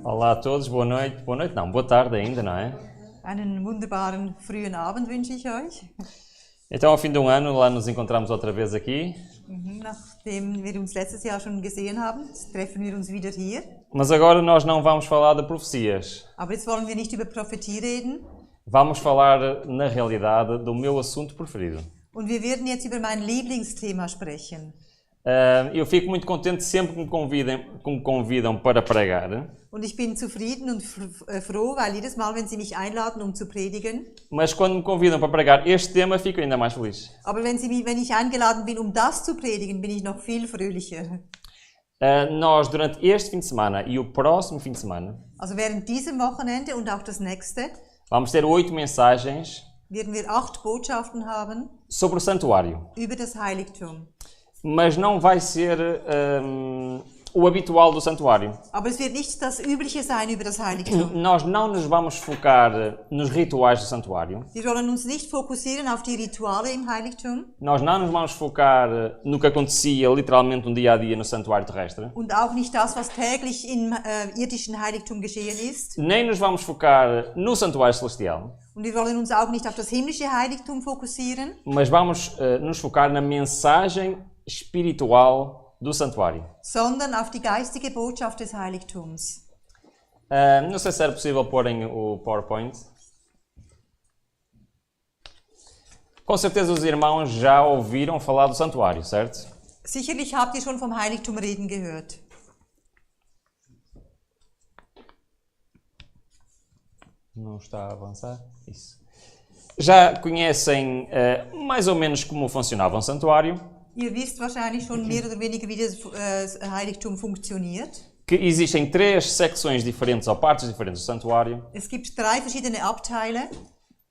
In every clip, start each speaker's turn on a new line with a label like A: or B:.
A: Olá a todos, boa noite. Boa noite não, boa tarde ainda, não é?
B: Einen wunderbaren frühen Abend wünsche ich euch.
A: Então, ao fim de um ano, lá nos encontramos outra vez aqui.
B: Nachdem wir uns letztes Jahr schon gesehen haben, treffen wir uns wieder hier.
A: Mas agora nós não vamos falar de profecias.
B: Aber jetzt wollen wir nicht über Prophetie reden.
A: Vamos falar, na realidade, do meu assunto preferido.
B: Und wir werden jetzt über mein Lieblingsthema sprechen.
A: Eu fico muito contente sempre que me convidam para pregar.
B: Und ich bin zufrieden und froh, weil jedes Mal, wenn Sie mich einladen, zu predigen.
A: Mas quando me convidam para pregar este tema, fico ainda mais feliz.
B: Aber wenn ich eingeladen bin, das zu predigen, bin ich noch viel fröhlicher.
A: Nós, durante este fim de semana e o próximo fim de semana,
B: also während diesem Wochenende und auch das nächste,
A: vamos ter 8 mensagens
B: werden wir 8 Botschaften haben
A: sobre o santuário.
B: über das Heiligtum.
A: Mas não vai ser o habitual do santuário.
B: Aber es wird nicht das Übliche sein über das Heiligtum.
A: Nós não nos vamos focar nos rituais do santuário.
B: Wir sollen uns nicht fokussieren auf die Rituale im Heiligtum.
A: Nós não nos vamos focar no que acontecia literalmente no dia a dia no santuário terrestre.
B: Und auch nicht das, was täglich im irdischen Heiligtum geschehen ist.
A: Nem nos vamos focar no santuário celestial.
B: Und wir wollen uns auch nicht auf das himmlische Heiligtum fokussieren.
A: Mas vamos nos focar na mensagem espiritual do santuário.
B: Sondern auf die geistige Botschaft des Heiligtums.
A: Não sei se era possível porem o PowerPoint. Com certeza os irmãos já ouviram falar do santuário, certo?
B: Sicherlich habt ihr schon vom Heiligtum reden gehört.
A: Não está a avançar? Isso. Já conhecem mais ou menos como funcionava um santuário?
B: Ihr wisst wahrscheinlich schon mehr oder weniger, wie das Heiligtum funktioniert.
A: Que existem 3 secções diferentes ou partes diferentes do santuário.
B: Es gibt 3 verschiedene Abteile.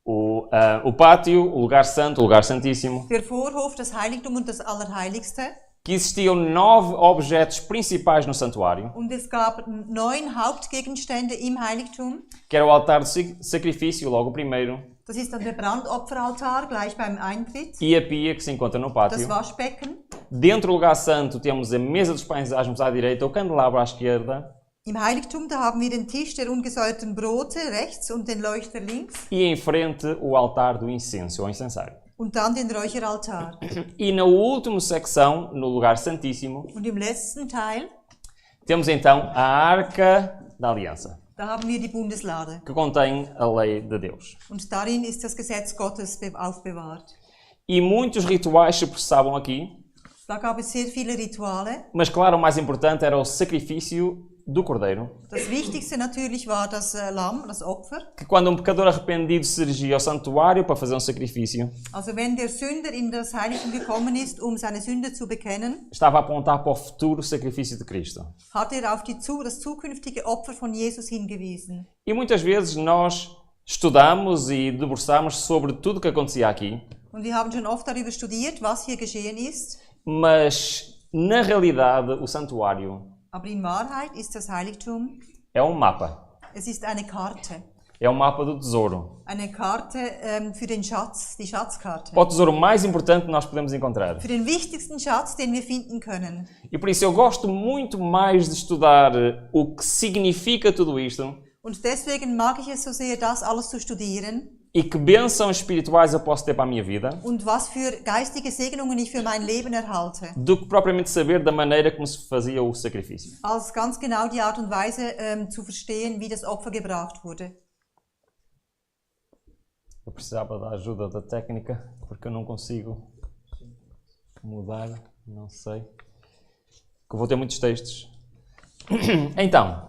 A: O pátio, o lugar santo, o lugar santíssimo.
B: Der Vorhof, das Heiligtum und das Allerheiligste.
A: Que existiam 9 objetos principais no santuário.
B: Und es gab 9 Hauptgegenstände im Heiligtum.
A: Que era o altar de sacrifício, logo o primeiro.
B: Das ist dann der Brandopferaltar, gleich beim Eintritt.
A: E a pia que se encontra no pátio.
B: Das Waschbecken.
A: Dentro do lugar santo temos a mesa dos pães asmos à direita, o candelabro à esquerda.
B: Im Heiligtum, da haben wir den Tisch der ungesäuerten Brote rechts und den Leuchter links.
A: E em frente o altar do incenso, ou incensário.
B: Und dann den Räucheraltar.
A: E na última secção, no lugar santíssimo,
B: und im letzten Teil,
A: temos então a Arca da Aliança.
B: Da haben wir die Bundeslade.
A: Que contém a lei de Deus.
B: Und darin ist das Gesetz Gottes aufbewahrt.
A: E muitos rituais se processavam aqui.
B: Da gab es sehr viele Rituale.
A: Mas claro, o mais importante era o sacrifício do cordeiro.
B: Das Wichtigste natürlich war das Lamm, das Opfer.
A: Que quando um pecador arrependido se dirigia ao santuário para fazer um sacrifício.
B: Also wenn der Sünder in das Heiligtum gekommen ist, seine Sünde zu bekennen.
A: Estava a apontar para o futuro sacrifício de Cristo.
B: Hat auf das zukünftige Opfer von Jesus hingewiesen.
A: E muitas vezes nós estudamos e debruçamos sobre tudo o que acontecia aqui.
B: Und wir haben schon oft darüber studiert, was hier geschehen ist.
A: Mas na realidade o santuário
B: Aber in Wahrheit ist das Heiligtum
A: é mapa.
B: Es ist eine Karte.
A: É mapa do tesouro.
B: Eine Karte für den Schatz, die Schatzkarte.
A: O tesouro mais importante que nós podemos encontrar.
B: Für den wichtigsten Schatz, den wir finden können.
A: E por isso eu gosto muito mais de estudar o que significa tudo isto.
B: Und deswegen mag ich es so sehr, das alles zu studieren.
A: E que bênçãos espirituais eu posso ter para a minha vida.
B: Und was für geistige Segnungen ich für mein Leben erhalte.
A: Do que propriamente saber da maneira como se fazia o sacrifício.
B: Als ganz genau die Art und Weise zu verstehen, wie das Opfer gebracht wurde.
A: Eu precisava da ajuda da técnica, porque eu não consigo mudar, não sei. Que eu vou ter muitos textos. Então,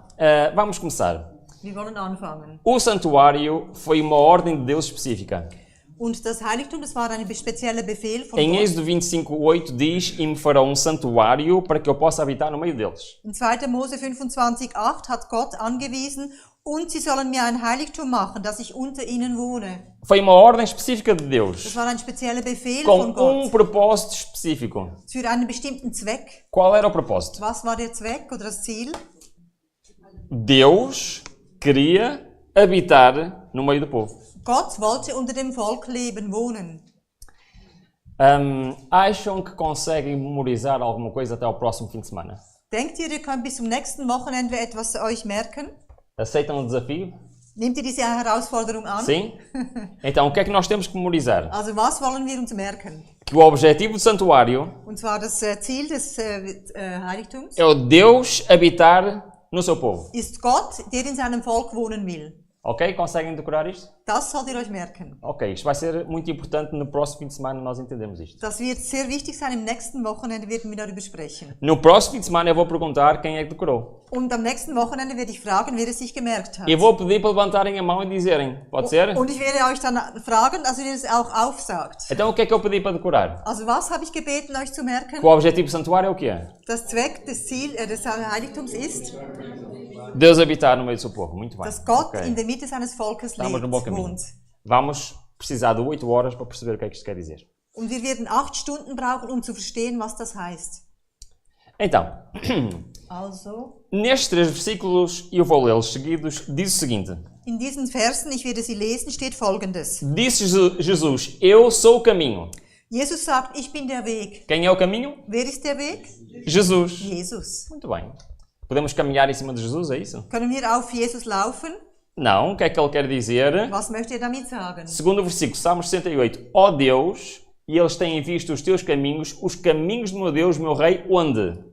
A: vamos começar.
B: Wir wollen anfangen.
A: O santuário foi uma ordem de Deus específica.
B: Und das Heiligtum, das war ein spezieller Befehl von
A: Em
B: Gott.
A: Êxodo 25:8 diz: "E me farão um santuário para que eu possa habitar no meio deles."
B: In 2. Mose 25,8 hat Gott angewiesen, und sie sollen mir ein Heiligtum machen, dass ich unter ihnen wohne.
A: Foi uma ordem específica de Deus.
B: Das war ein spezieller Befehl von
A: Com
B: Gott.
A: propósito específico.
B: Für einen bestimmten Zweck.
A: Qual era o propósito?
B: Was war der Zweck oder das Ziel?
A: Deus queria habitar no meio do povo.
B: Gott wollte unter dem Volk leben, wohnen.
A: Acham que conseguem memorizar alguma coisa até ao próximo fim de semana?
B: Denkt ihr könnt bis zum nächsten Wochenende etwas euch merken?
A: Aceitam o desafio?
B: Nehmt ihr diese Herausforderung an?
A: Sim? Então, o que é que nós temos que memorizar?
B: Also was wollen wir uns merken?
A: Que o objetivo do santuário
B: Und zwar das Ziel des Heiligtums
A: é o Deus habitar no seu povo.
B: ist Gott, der in seinem Volk wohnen will.
A: Ok? Conseguem decorar isto?
B: Das sollt ihr euch merken.
A: Ok, isto vai ser muito importante no próximo fim de semana nós entendermos isto.
B: Das wird sehr wichtig sein. Im nächsten Wochenende werden wir darüber sprechen.
A: No próximo fim de semana eu vou perguntar quem é que decorou.
B: Und am nächsten Wochenende werde ich fragen, wer es sich gemerkt hat.
A: Eu vou pedir para levantarem a mão e dizerem. Pode ser?
B: Und ich werde euch dann fragen, dass ihr es auch aufsagt.
A: Então o que é que eu pedi para decorar?
B: Also was habe ich gebeten, euch zu merken?
A: Que o objetivo do santuário é o quê?
B: Das Zweck, das Ziel des Heiligtums ist,
A: Deus habitar no meio do seu povo. Muito bem.
B: dass Gott
A: Ok.
B: in der Mitte seines Volkes
A: Estamos no bom
B: lebt,
A: caminho.
B: wohnt.
A: Vamos precisar de 8 horas para perceber o que é que isto quer dizer.
B: Und wir werden 8 Stunden brauchen, um zu verstehen, was das heißt.
A: Então,
B: Also,
A: nestes 3 versículos, e eu vou lê-los seguidos, diz o seguinte.
B: in diesen Versen, ich werde sie lesen, steht Folgendes.
A: Disse Jesus, eu sou o caminho.
B: Jesus sagt, ich bin der Weg.
A: Quem é o caminho?
B: Wer ist der Weg?
A: Jesus.
B: Jesus.
A: Muito bem. Podemos caminhar em cima de Jesus, é isso?
B: Können wir auf Jesus laufen?
A: Não. O que é que ele quer dizer?
B: Was möchte er damit sagen?
A: Segundo o versículo, Salmos 68. Ó Deus, e eles têm visto os teus caminhos, os caminhos do meu Deus, meu rei, onde?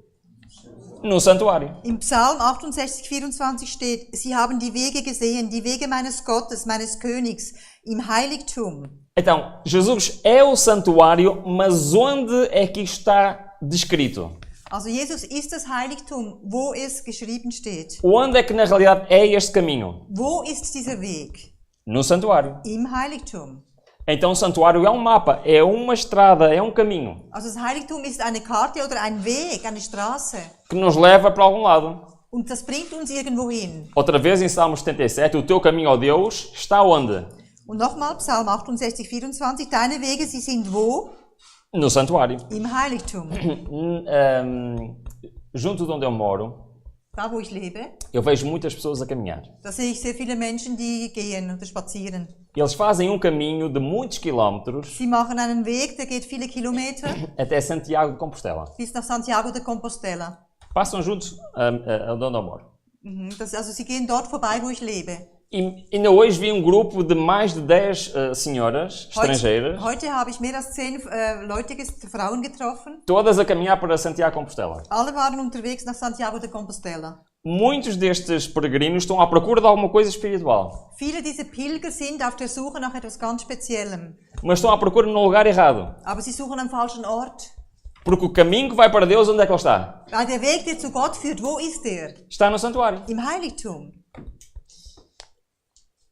A: No santuário.
B: Im Psalm 68, 24 steht, sie haben die Wege gesehen, die Wege meines Gottes, meines Königs, im Heiligtum.
A: Então, Jesus é o santuário, mas onde é que isto está descrito?
B: Also Jesus ist das Heiligtum, wo es geschrieben steht.
A: Onde é que na realidade é este caminho?
B: Wo ist dieser Weg?
A: No santuário.
B: Im Heiligtum.
A: Então o santuário é um mapa, é uma estrada, é um caminho
B: Also das Heiligtum ist eine Karte oder ein Weg, eine Straße.
A: que nos leva para algum lado.
B: Und das bringt uns irgendwo hin.
A: Outra vez em Salmos 77, o teu caminho, ó Deus, está onde?
B: Und nochmal Psalm 68, 24, deine Wege, sie sind wo?
A: No santuário.
B: Im Heiligtum.
A: Junto de onde eu moro,
B: Da, wo ich lebe,
A: eu vejo muitas pessoas a caminhar.
B: da sehe ich sehr viele Menschen, die gehen oder spazieren.
A: Eles fazem um caminho de muitos quilómetros
B: Sie machen einen Weg, der geht viele Kilometer
A: até Santiago de Compostela.
B: bis nach Santiago de Compostela.
A: Passam juntos a onde eu moro.
B: Also sie gehen dort vorbei, wo ich lebe.
A: E ainda hoje vi um grupo de mais de 10 senhoras estrangeiras,
B: Heute habe ich mehr als 10 Frauen getroffen.
A: todas a caminhar para Santiago de Compostela.
B: Alle waren unterwegs nach Santiago de Compostela.
A: Muitos destes peregrinos estão à procura de alguma coisa espiritual,
B: Viele dieser Pilger sind auf der Suche nach etwas ganz Speziellem.
A: mas estão à procura no lugar errado.
B: Aber sie suchen am falschen Ort.
A: Porque o caminho que vai para Deus, onde é que ele está?
B: Weil der Weg, der zu Gott führt, wo ist der?
A: Está no santuário.
B: Im Heiligtum.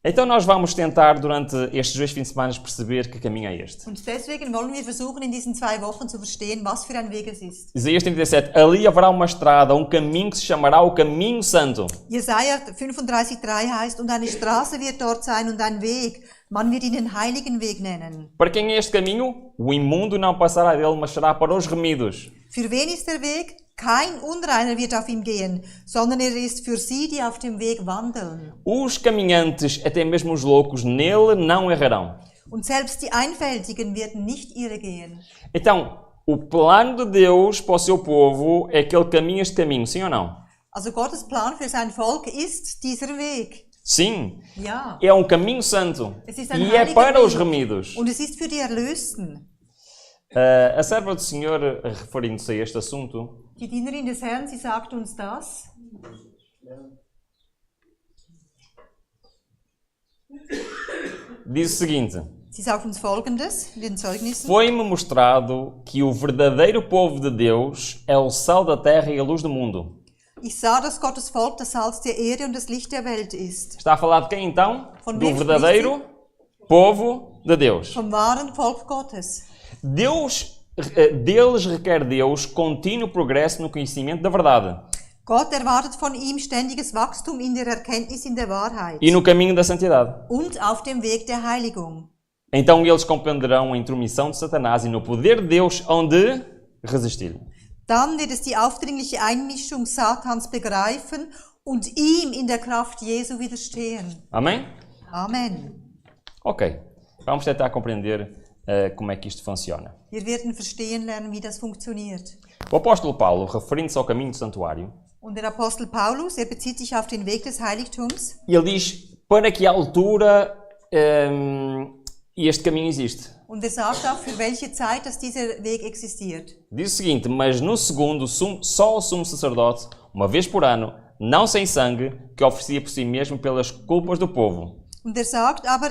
A: Então nós vamos tentar, durante estes 2 fins de semana, perceber que caminho é este.
B: Und deswegen wollen wir versuchen, in diesen 2 Wochen zu verstehen, was für ein Weg es ist.
A: Isaías 37, ali haverá uma estrada, um caminho que se chamará o Caminho Santo.
B: Jesaja 35,3 heißt, und eine Straße wird dort sein und ein Weg. Man wird ihn den heiligen Weg nennen.
A: Para quem é este caminho? O imundo não passará dele, mas será para os remidos.
B: Für wen ist der Weg? Kein Unreiner wird auf ihm gehen, sondern er ist für sie, die auf dem Weg wandeln.
A: Os caminhantes, até mesmo os loucos, nele não errarão.
B: Und selbst die Einfältigen werden nicht irregehen.
A: Então, o plano de Deus para o seu povo é que ele caminhe este caminho, sim ou não?
B: Also Gottes Plan für sein Volk ist dieser Weg.
A: Sim.
B: Ja.
A: É um caminho santo.
B: Es ist ein
A: E é
B: heiliger
A: para os
B: Weg.
A: remidos.
B: Und es ist für die Erlösten.
A: A serva do Senhor, referindo-se a este assunto,
B: Die Dienerin des Herrn, sie sagt uns das.
A: diz o seguinte:
B: Sie sagt uns Folgendes in den Zeugnissen.
A: Foi-me mostrado que o verdadeiro povo de Deus é o sal da terra e a luz do mundo.
B: Ich sah, dass Gottes Volk das Salz der Erde und das Licht der Welt ist.
A: Está a falar de quem então?
B: Von
A: Do
B: wem
A: verdadeiro povo de Deus.
B: Vom wahren Volk Gottes.
A: Deles requer Deus contínuo progresso no conhecimento da verdade
B: Gott erwartet von ihm ständiges Wachstum in der Erkenntnis in der Wahrheit
A: e no caminho da santidade.
B: und auf dem Weg der Heiligung.
A: Então eles compreenderão a intromissão de Satanás e no poder de Deus hão de resistir.
B: Dann wird es die aufdringliche Einmischung Satans begreifen und ihm in der Kraft Jesu widerstehen.
A: Amém?
B: Amen.
A: Ok. Vamos tentar compreender como é que isto funciona.
B: Wir werden verstehen lernen, wie das funktioniert.
A: O apóstolo Paulo, referindo-se ao caminho do santuário,
B: Und der Apostel Paulus, bezieht sich auf den Weg des Heiligtums.
A: E ele diz para que altura este caminho existe.
B: Und sagt auch, für welche Zeit dass dieser Weg existiert.
A: Diz o seguinte: mas no segundo, só o sumo sacerdote, uma vez por ano, não sem sangue, que oferecia por si mesmo pelas culpas do povo.
B: Und sagt aber,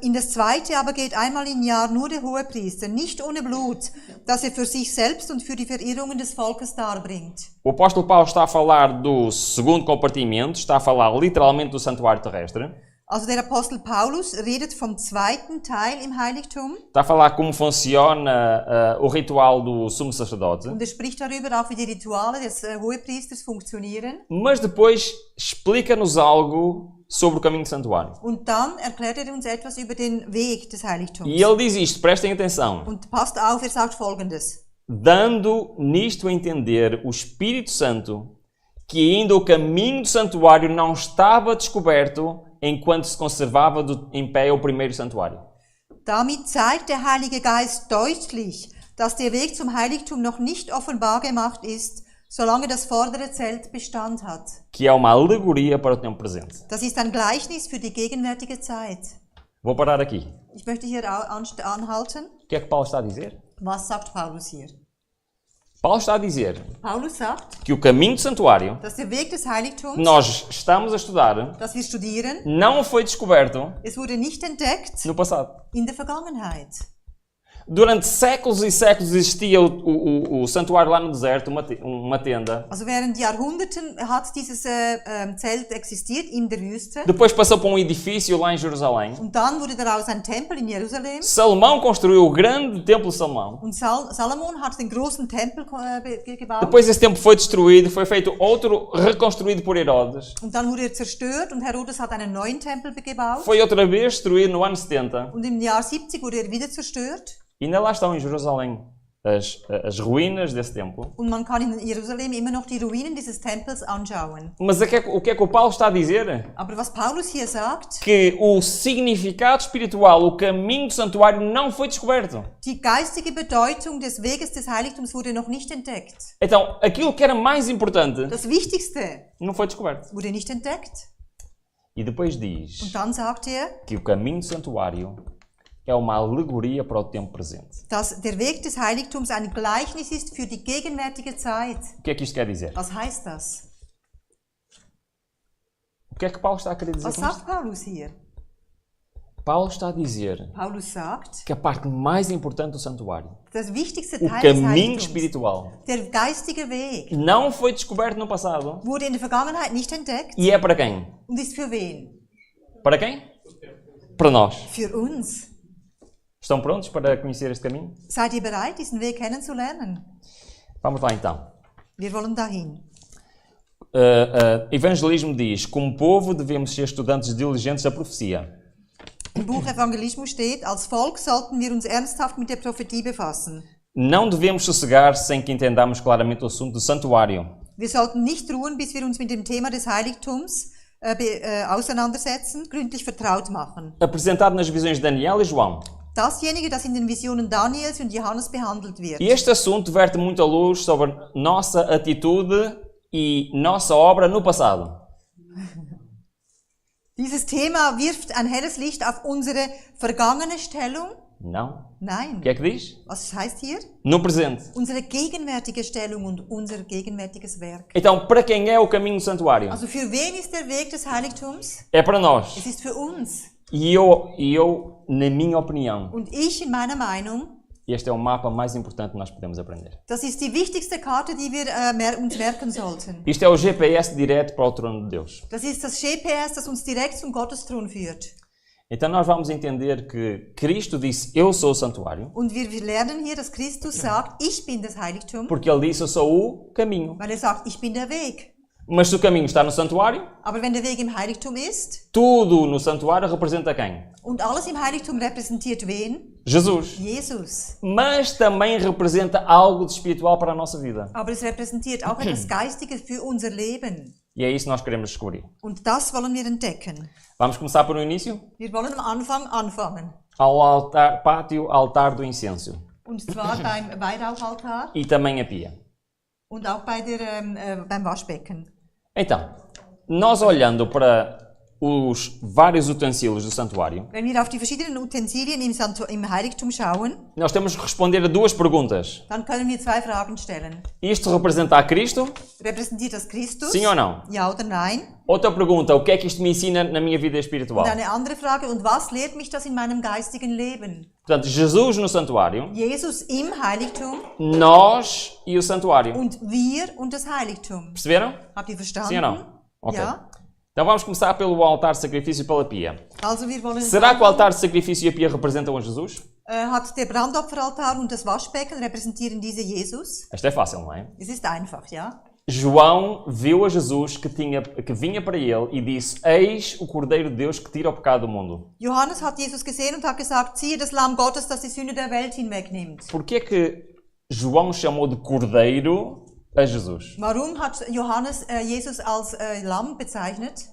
B: in das zweite aber geht einmal im Jahr nur der Hohepriester, nicht ohne Blut, das für sich selbst und für die Verirrungen des Volkes darbringt.
A: O apóstolo Paulo está a falar do segundo compartimento, está a falar literalmente do santuário terrestre.
B: Also der Apostel Paulus redet vom zweiten Teil im Heiligtum.
A: Está a falar como funciona o ritual do sumo sacerdote.
B: Und spricht darüber auch, wie die Rituale des Hohepriesters funktionieren.
A: Mas depois explica-nos algo sobre o caminho do santuário.
B: Und dann erklärt uns etwas über den Weg des Heiligtums.
A: E ele diz isto, prestem atenção.
B: Und passt auf, sagt Folgendes.
A: Dando nisto a entender o Espírito Santo que ainda o caminho do santuário não estava descoberto enquanto se conservava em pé o primeiro santuário.
B: Damit zeigt der Heilige Geist deutlich, dass der Weg zum Heiligtum noch nicht offenbar gemacht ist, solange das vordere Zelt Bestand hat.
A: Que é uma alegoria para o tempo presente.
B: Das ist ein Gleichnis für die gegenwärtige Zeit.
A: Vou parar aqui.
B: Ich möchte hier anhalten.
A: O que é que Paulo está a dizer?
B: Was sagt Paulus hier?
A: Paulo está a dizer
B: Paulus sagt,
A: que o caminho do santuário
B: dass der Weg des Heiligtums,
A: que nós estamos a estudar,
B: das wir studieren,
A: não foi descoberto
B: es wurde nicht entdeckt
A: no passado.
B: in der Vergangenheit.
A: Durante séculos e séculos existia o santuário lá no deserto, uma tenda.
B: Also während Jahrhunderten hat dieses Zelt existiert in der Wüste.
A: Depois passou para um edifício lá em Jerusalém.
B: Und dann wurde daraus ein Tempel in Jerusalem.
A: Salomão construiu o grande templo de Salomão.
B: Und Salomon hat den großen Tempel gebaut.
A: Depois esse templo foi destruído, foi feito outro reconstruído por Herodes.
B: Und dann wurde zerstört und Herodes hat einen neuen Tempel gebaut.
A: Foi outra vez destruído no ano 70.
B: Und im Jahr 70 wurde wieder zerstört.
A: E ainda lá estão em Jerusalém as ruínas desse templo.
B: Und man kann in Jerusalem immer noch die Ruinen dieses Tempels anschauen.
A: Mas o que é que o Paulo está a dizer?
B: Aber was Paulus hier sagt,
A: Que o significado espiritual, o caminho do santuário não foi descoberto.
B: die geistige Bedeutung des Weges des Heiligtums wurde noch nicht entdeckt.
A: Então, aquilo que era mais importante
B: Das Wichtigste
A: não foi descoberto.
B: wurde nicht entdeckt.
A: E depois diz
B: Und dann sagt
A: que o caminho do santuário é uma alegoria para o tempo presente.
B: dass der Weg des Heiligtums ein Gleichnis ist für die gegenwärtige Zeit.
A: O que é que isto quer dizer?
B: Was heißt das?
A: O que é que Paulo está a querer dizer
B: Was
A: com isto?
B: sagt Paulus hier?
A: Paulo está a dizer
B: Paulus sagt,
A: que a parte mais importante do santuário,
B: das wichtigste
A: o
B: Teil des
A: caminho
B: Heiligtums,
A: espiritual,
B: der geistige Weg,
A: não foi descoberto no passado.
B: wurde in der Vergangenheit nicht entdeckt.
A: E é para quem?
B: Und ist für wen?
A: Para quem? Para nós.
B: Für uns.
A: Estão prontos para conhecer este caminho?
B: Seid ihr bereit, diesen Weg kennenzulernen?
A: Vamos lá então.
B: Wir wollen dahin.
A: Evangelismo diz: como povo devemos ser estudantes diligentes da profecia.
B: Im Buch Evangelismus steht, als Volk sollten wir uns ernsthaft mit der Prophetie befassen.
A: Não devemos sossegar sem que entendamos claramente o assunto do santuário.
B: Wir sollten nicht ruhen, bis wir uns mit dem Thema des Heiligtums auseinandersetzen, gründlich vertraut machen.
A: Apresentado nas visões de Daniel e João.
B: Dasjenige, das in den Visionen Daniels und Johannes behandelt wird.
A: E este assunto verte muita luz sobre nossa atitude e nossa obra no passado.
B: Dieses Thema wirft ein helles Licht auf unsere vergangene Stellung.
A: Não.
B: Nein.
A: O que é que diz?
B: Was heißt hier?
A: No presente.
B: Unsere gegenwärtige Stellung und unser gegenwärtiges Werk.
A: Então, para quem é o caminho do santuário?
B: Also für wen ist der Weg des Heiligtums?
A: É para nós.
B: Es ist für uns.
A: E eu, na minha opinião,
B: Und ich, in meiner Meinung,
A: este é o mapa mais importante que nós podemos aprender.
B: das ist die wichtigste Karte, die wir uns merken sollten.
A: Isto é o GPS direto para o trono de Deus.
B: Das ist das GPS, das uns direkt zum Gottesthron führt.
A: Então nós vamos entender que Cristo disse: eu sou o santuário.
B: Und wir lernen hier, dass Christus sagt, ich bin das Heiligtum,
A: Porque ele disse: eu sou o caminho.
B: weil sagt, ich bin der Weg.
A: Mas se o caminho está no santuário,
B: Aber wenn der Weg im Heiligtum ist,
A: tudo no santuário representa quem?
B: und alles im Heiligtum repräsentiert wen?
A: Jesus.
B: Jesus.
A: Mas também representa algo de espiritual para a nossa vida.
B: Aber es repräsentiert auch etwas Geistiges für unser Leben.
A: E é isso que nós queremos descobrir.
B: Und das wollen wir entdecken.
A: Vamos começar por um início?
B: Wir wollen am Anfang anfangen.
A: Ao altar do incenso.
B: Und zwar beim Weihrauchaltar
A: E também a pia.
B: Und auch beim Waschbecken.
A: Então, nós olhando para os vários utensílios do santuário,
B: Wenn wir auf die verschiedenen Utensilien im Heiligtum schauen,
A: nós temos que responder a duas perguntas.
B: dann können wir zwei Fragen stellen.
A: Isto representa a Cristo?
B: Repräsentiert das Christus?
A: Sim ou não?
B: Ja oder nein?
A: Outra pergunta, o que é que isto me ensina na minha vida espiritual?
B: Und eine andere Frage, und was lehrt mich das in meinem geistigen Leben?
A: Portanto, Jesus no santuário,
B: Jesus im Heiligtum
A: nós e o santuário.
B: und wir und das Heiligtum.
A: Perceberam?
B: Habt ihr verstanden?
A: Sim ou não? Ok.
B: Ja.
A: Então vamos começar pelo altar de sacrifício e pela pia.
B: Also wir wollen
A: Será que o altar de sacrifício e a pia representam a Jesus?
B: hat der Brandopferaltar und das Waschbecken repräsentieren diese Jesus?
A: Esta é fácil, não é?
B: Es ist einfach, ja?
A: João viu a Jesus que vinha para ele e disse: Eis o Cordeiro de Deus que tira o pecado do mundo.
B: Johannes hat Jesus gesehen und hat gesagt, siehe das Lamm Gottes, das die Sünde der Welt hinwegnimmt.
A: Por que é que João chamou de Cordeiro a Jesus?
B: Warum hat Johannes Jesus als Lamm bezeichnet?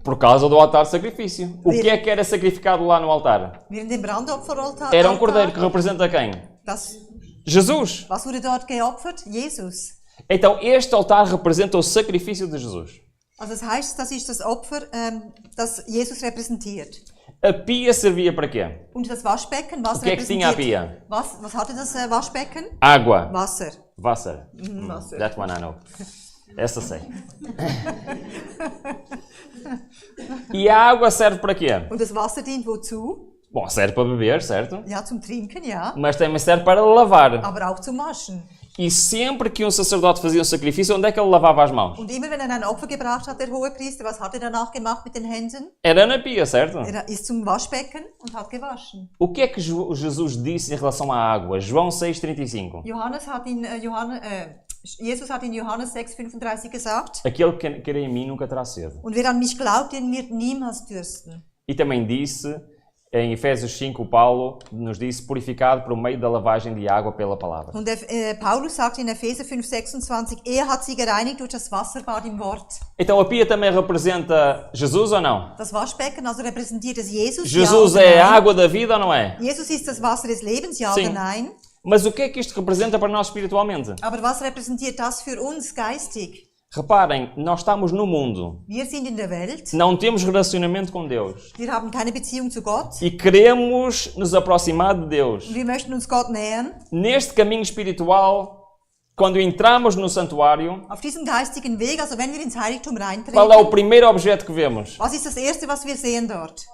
A: Por causa do altar de sacrifício. O que é que era sacrificado lá no altar?
B: Während dem Brandopferaltar.
A: Era cordeiro que representa quem? Jesus.
B: Was wurde dort geopfert? Jesus.
A: Então este altar representa o sacrifício de Jesus.
B: Also das heißt, das ist das Opfer, das Jesus repräsentiert.
A: A pia servia para quê?
B: Und das Waschbecken, was
A: O que é que tinha a pia?
B: Was hatte das Waschbecken?
A: Água.
B: Wasser.
A: Wasser.
B: Wasser.
A: That one I know. Essa sei. E a água serve para quê?
B: Und das Wasser dient wozu?
A: Bom, serve para beber, certo?
B: Ja, zum Trinken, ja.
A: Mas também serve para lavar.
B: Aber auch zum Waschen.
A: E sempre que um sacerdote fazia um sacrifício, onde é que ele lavava as mãos?
B: Und immer wenn ein Opfer gebracht hat, der Hohepriester, was hat danach gemacht mit den Händen?
A: Era na pia, certo?
B: Ist zum Waschbecken und hat gewaschen.
A: O que é que Jesus disse em relação à água? João 6,35.
B: Jesus hat in Johannes 6,35 gesagt,
A: Aquele que crê em mim nunca terá sede.
B: und wer an mich glaubt, den wird niemals dürsten.
A: E também disse, em Efésios 5, Paulo nos disse, purificado por meio da lavagem de água pela palavra.
B: Und Paulus sagt in Epheser 5,26, hat sie gereinigt durch das Wasserbad im Wort.
A: Então a pia também representa Jesus ou não?
B: Das Waschbecken also repräsentiert es Jesus,
A: Jesus
B: ja oder
A: é a
B: nein?
A: água da vida ou não é?
B: Jesus ist das Wasser des Lebens, ja
A: Sim.
B: oder nein?
A: Mas o que é que isto representa para nós espiritualmente?
B: Aber was repräsentiert das für uns geistig?
A: Reparem, nós estamos no mundo,
B: Wir sind in der Welt,
A: não temos relacionamento com Deus
B: wir haben keine Beziehung zu Gott
A: e queremos nos aproximar de Deus.
B: und wir möchten uns Gott nähern.
A: Neste caminho espiritual, quando entramos no santuário,
B: Auf diesem geistigen Weg, also wenn wir ins Heiligtum
A: qual é o
B: reintreten,
A: primeiro objeto que vemos?
B: was ist das Erste, was wir sehen dort?